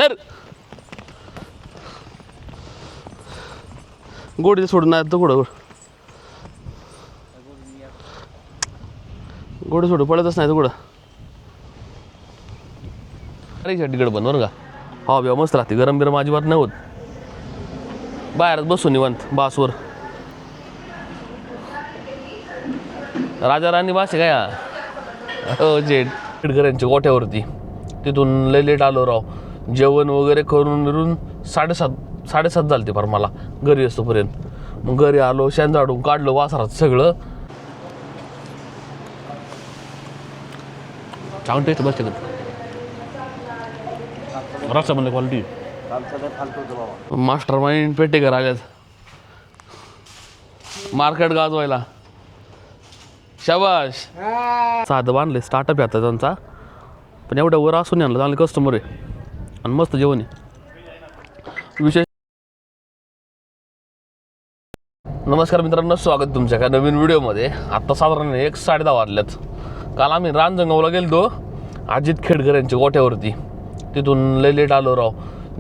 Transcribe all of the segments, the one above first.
Sir गोडी सोडून नाही तर कुठं गोडी सोडून पडतच नाही तर कुठं अरे तिकडं बन बरं का हा बेवा मस्त राहते गरम बिरम अजिबात नाही होत बाहेरच बसून निवांत बासवर राजा राणी बास आहे काय हो जेट खेडकऱ्यांच्या गोठ्यावरती तिथून लय लेट आलो राव जेवण वगैरे करून मिळून 7:30 झालते फार मला घरी असतोपर्यंत मग घरी आलो शेण झाडून काढलं वासरात सगळं चांगलं टेस्ट बसते रस्ता म्हणलं क्वालिटी मास्टर माइंड पेटेकर आल्यात मार्केट गाजवायला शाबाश साधं बांधले स्टार्टअप आहे आता त्यांचा पण एवढं वर असून आणलं चांगले कस्टमर आहे आणि मस्त जेवण आहे विशेष नमस्कार मित्रांनो स्वागत तुमच्या का नवीन व्हिडिओमध्ये आत्ता साधारण 1:10 वाजल्यात काल आम्ही रांजणगावला गेलो अजित खेडकऱ्यांच्या गोठ्यावरती तिथून लय लेट आलो राव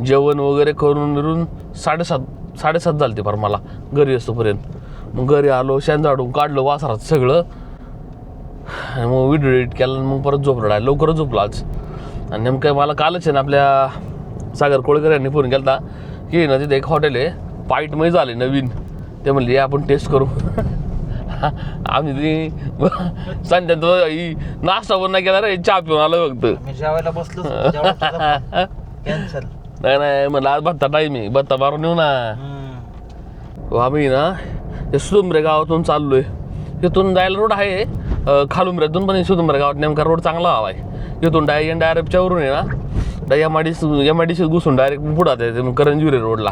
जेवण वगैरे करून मिळून 7:30 झालते फार मला घरी असतोपर्यंत मग घरी आलो शेण झाडून काढलं वासरात सगळं आणि मग व्हिडिओ एडिट केला मग परत झोपला लवकरच झोपला आज आणि नेमकं मला कालच आहे ना आपल्या सागर कोळकर यांनी फोन केला की ना तिथे एक हॉटेल आहे पाईटमध्ये झाले नवीन ते म्हणले आपण टेस्ट करू आम्ही ती संध्या ही नाश्ता पण नाही केला रे चहा पिऊन आलो फक्त जेवायला बसलो कॅन्सल नाही म्हणलं आज भत्ता टाईम आहे भत्ता मारून येऊ ना आम्ही ना ते सुदुंबरे गावातून चाललोय तिथून जायला रोड आहे खालुंबऱ्यातून पण सुदुंबरे गावात नेमका रोड चांगला हवा आहे तिथून डायरेक्टच्या वरून आहे ना एमआयडीसी घुसून डायरेक्ट पुढात आहे करंजविरे रोडला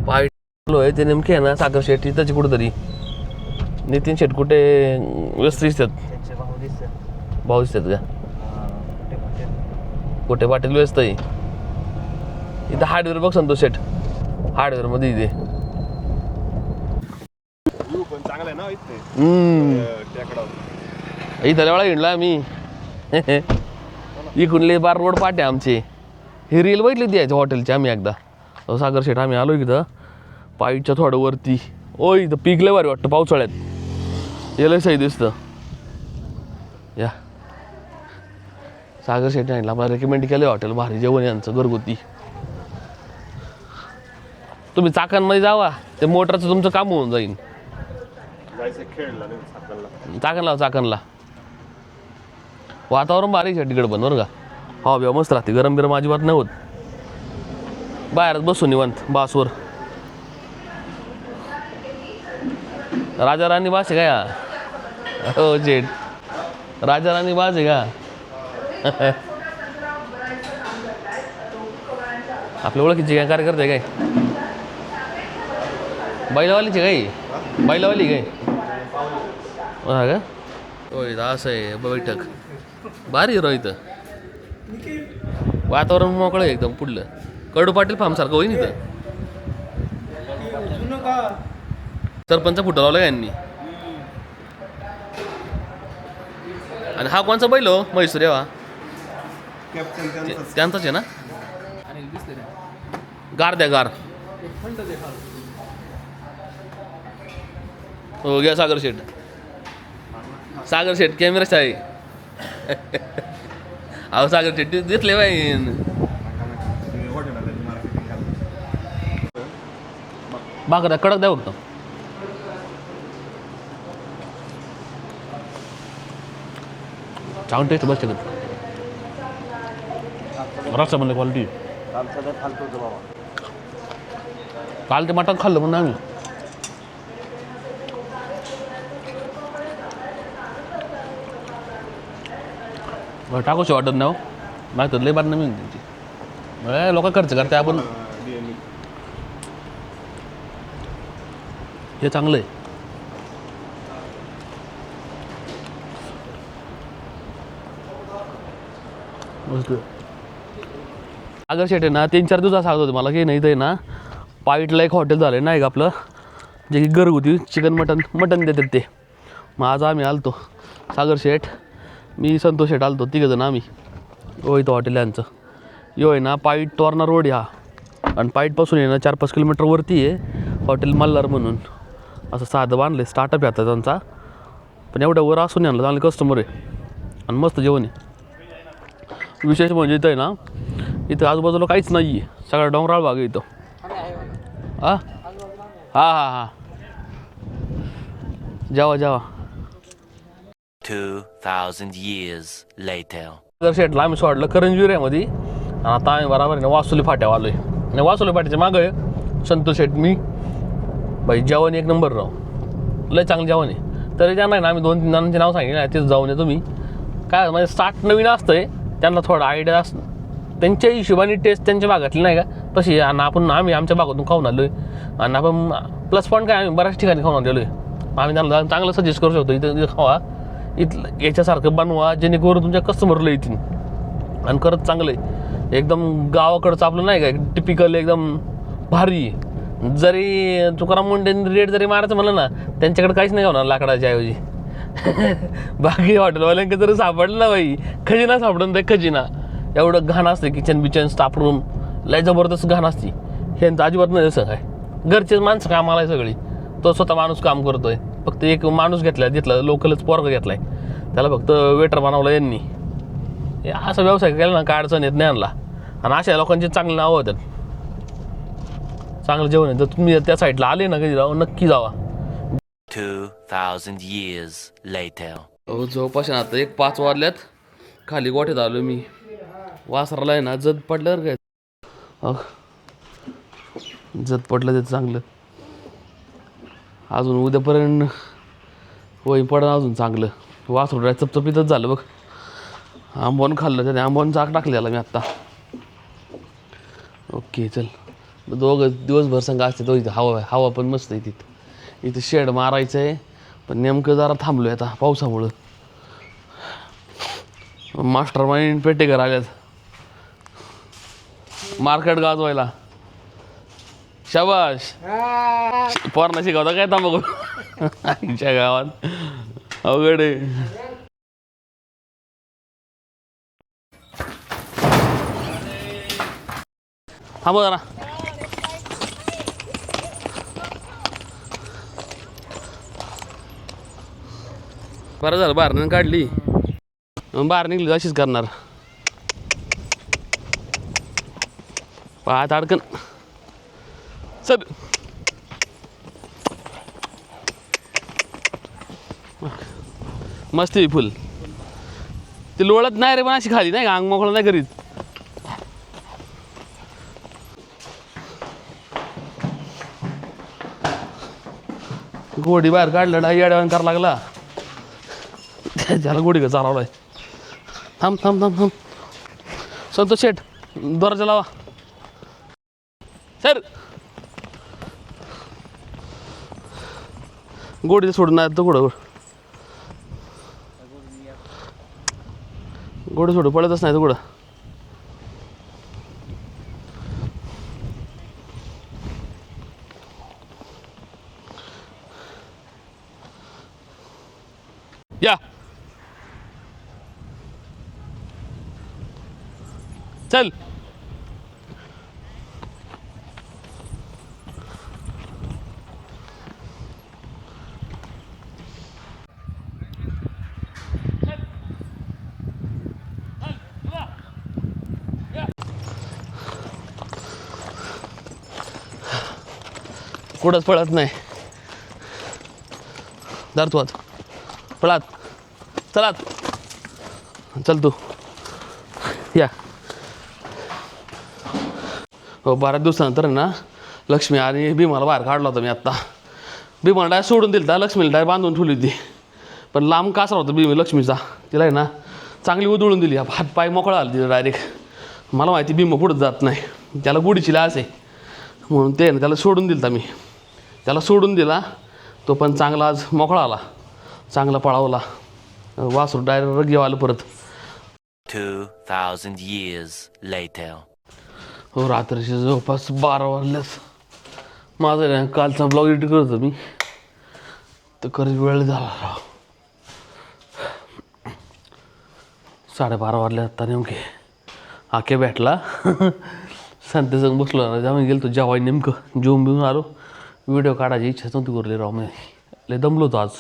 पाय आहे ते नेमके आहे ना सागर शेट तिथंच कुठंतरी नितीन शेट कुठे व्यस्त दिसतात भाऊ दिसतात का कुठे पाटील व्यस्त आहे इथं हार्डवेअर बघ संतोष शेट हार्डवेअर मध्ये इथे इथं वेळा हिंडला आम्ही इकडले बार रोड पाटे आमचे ही रील बघितली ती याच्या हॉटेलची आम्ही एकदा सागर शेठ आम्ही आलो इथं पाईटच्या थोडं वरती ओ इथं पीक लय भारी वाटतं पावसाळ्यात याला सही दिसतं या सागर शेठ आणला मला रेकमेंड केलं हॉटेल भारी जेवण यांचं घरगुती तुम्ही चाकणमध्ये जावा ते मोटरचं तुमचं काम होऊन जाईल चाकणला वातावरण भारी तिकडं पण बरं का हा बेवा मस्त राहते गरम बिरम अजिबात नाही होत बाहेरच बसून निवांत बासवर राजा राणी बास आहे काय हो जेट राजा राणी बास आहे का आपल्या ओळखीचे काय कार्यकर्ते काय बैलावालीचे काय बैलावाली काय हा का होय असं आहे बैठक भारी रो इथं वातावरण मोकळं आहे एकदम पुढलं कडू पाटील फार्म सारखं होईन इथं सरपंच फुटं लावलं यांनी आणि हा कोणचा बैल हो म्हैसूर हा त्यांचाच आहे ना गार द्या गार हो घ्या सागर शेठ कॅमेराच आहे अहो सागर शेठ दिसले बाई बागरा कडक द्या फक्त चांगलं टेस्ट बसते रस्ता म्हणलं क्वालिटी काल ते मटण खाल्लं म्हणून आम्ही टाकूशी वाटत नाही नाही तर लय बात नाही त्यांची लोक खर्च करते आपण हे चांगलं आहे सागर शेट आहे ना 3-4 दिवस सांगत होते मला की नाही तर ना पाईटला एक हॉटेल झालं नाही का आपलं जे की घरगुती चिकन मटन देतात ते मग आज आम्ही आलतो सागर शेठ मी संतोष शेट आलतो तिघं जण आम्ही. इथं हॉटेल यांचं यो आहे ना पाईट तोरणा रोड हा. आणि पाईटपासून आहे ना 4-5 किलोमीटरवरती आहे हॉटेल मल्हार म्हणून. असं साधं बांधलं आहे, स्टार्टअप आहे आता त्यांचा. पण एवढ्या वर असून आणलं, चांगले कस्टमर आहे आणि मस्त जेवण आहे. विशेष म्हणजे इथं आहे ना, इथं आजूबाजूला काहीच नाही आहे, सगळा डोंगराळ भाग आहे इथं. हां हां हां हां जेवा जेवा. 2,000 years later. जर शेटला आम्ही सोडलं करंजविऱ्यामध्ये आणि आता आम्ही बरोबर आहे वासुली फाट्यावर आलो आहे. आणि वासुली फाट्याच्या मागं आहे संतोष शेट मी. भाई जेवण एक नंबर राव, लय चांगलं जेवण आहे. तरी त्यांना ना आम्ही 2-3 जणांचे नाव सांगितलं आहे, तेच जाऊन या तुम्ही. काय म्हणजे स्टार्ट नवीन असतं आहे, त्यांना थोडं आयडिया असतं, त्यांच्या हिशोबाने टेस्ट त्यांच्या भागातली नाही का तशी. आणि आम्ही आमच्या भागातून खाऊन आलो आहे. आणि आपण प्लस पॉईंट काय, आम्ही बऱ्याच ठिकाणी खाऊन आलेलो आहे. आम्ही त्यांना चांगलं सजेस्ट करू शकतो इथं खावा, इथलं याच्यासारखं बनवा जेणेकरून तुमच्या कस्टमरला येतील. आणि खरंच चांगलं आहे एकदम, गावाकडचं आपलं नाही का टिपिकल एकदम भारी. जरी तुकाराम मुंडेंनी रेट जरी मारायचं म्हणलं ना, त्यांच्याकडे काहीच नाही होणार लाकडाच्या ऐवजी. बाकी हॉटेलवाल्यांकडे जरी सापडलं ना बाई, खजिना सापडून ते खजिना. एवढं घाण असते किचन बिचन स्टाफ रूम, लय जबरदस्त घाण असते. ह्यांचं अजिबात नाही तसं काय, घरचेच माणसं कामाला आहे सगळी. तो स्वतः माणूस काम करतोय, फक्त एक माणूस घेतला लोकलच पोरग घेतलाय, त्याला फक्त वेटर बनवलं यांनी. असा व्यवसाय केला ना काय अडचण येत नाही आणला. आणि अशा लोकांची चांगली नावं होतात, चांगलं जेवण आहे. जर तुम्ही त्या साईडला आले ना कधी जाऊ, नक्की जावा. 2,000 years later. जवळपास आता 1-5 वाजल्यात. खाली गोठ्यात आलो मी. वासराला आहे ना जत पडलं काय, जत पडलं ते चांगलं. अजून उद्यापर्यंत होई पडणं अजून चांगलं. वासरू चपचपीतच झालं बघ. आंबोन खाल्लं त्याने, आंबोन चाक टाकलेला मी आत्ता. ओके चल, दोघं दिवसभर संघ असते तो. इथं हवा पण मस्त आहे तिथं. इथं शेड मारायचं आहे, पण नेमकं जरा थांबलो आहे आता पावसामुळं. मास्टर माइंड पेटेकर आल्यात मार्केट गाजवायला. शाबाश, पोरणा शिकवता काय थांबा आईच्या गावात अवघड आहे. थांबा जरा. बरं झालं बाहेर काढली, बाहेर निघली अशीच करणार. पायात अडकन चल. मस्त आहे फुल. ते लोळत नाही रे, पण अशी खाली नाही, अंग मोकळं नाही करीत. गोडी बाहेर काढलं ना येड्यावान करायला लागला, त्याला गोडी का चालवलाय. थांब थांब थांब थांब. संतोष शेठ दरवाजा लावा सर. गोडी सोडून नाही तर कुठं गोडी सोडून पळतच नाही तर कुठं. या चल. कुठंच पळत नाही. धर तू आता पळात चलात. चल तू या. हो 12 दिवसानंतर ना लक्ष्मी आणि भीमाला बाहेर काढला होता मी आत्ता. भीमाला डाय सोडून दिलं तर लक्ष्मीला डाय बांधून ठेवली होती, पण लांब कासरा होता भीम लक्ष्मीचा. तिला आहे ना चांगली उधळून दिली, हात पाय मोकळा आला तिला डायरेक्ट. मला माहिती भीम पुढंच जात नाही, त्याला गुढीची लास आहे म्हणून ते ना त्याला सोडून दिलं. मी त्याला सोडून दिला, तो पण चांगला आज मोकळा आला, चांगला पळावला. वासरू डायरेक्ट रग आलं परत. 2,000 years later. हो रात्रीचे जवळपास 12 वाजल्यास. माझं ना कालचा ब्लॉग एडिट करत होतो मी, तर खरंच वेळ झाला राव. 12:30 वाजले आता नेमके. आके भेटला संग बसलो ना, आम्ही गेलो जेवाय नेमकं जेवून बिवून आलो. व्हिडिओ काढायची इच्छा नव्हती करली राव मी, लय दमलो होतो आज.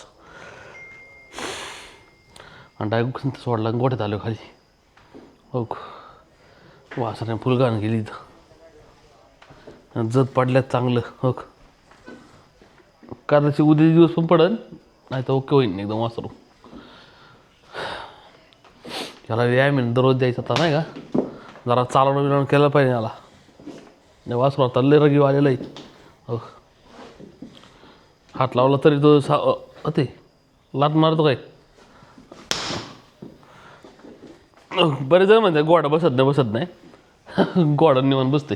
आणि डायरेक्ट सोडला गोठ्यात आलो खाली. हो वासऱ्याने फुलगाण गेली इथं, जत पडल्यात चांगलं. हो कदाचित उद्या दिवस पण पडेल, नाही तर ओके होईन एकदम वासरू. त्याला व्यायाम दररोज द्यायचा आता नाही का, जरा चालवणं बिलवणं केलं पाहिजे याला. नाही वासरू आता लय रगी आलेलं आहे. हो हात लावला तरी तो ते लात मारतो काय. बरेच जण म्हणतात गोडा बसत नाही, गोडा निवांत बसते.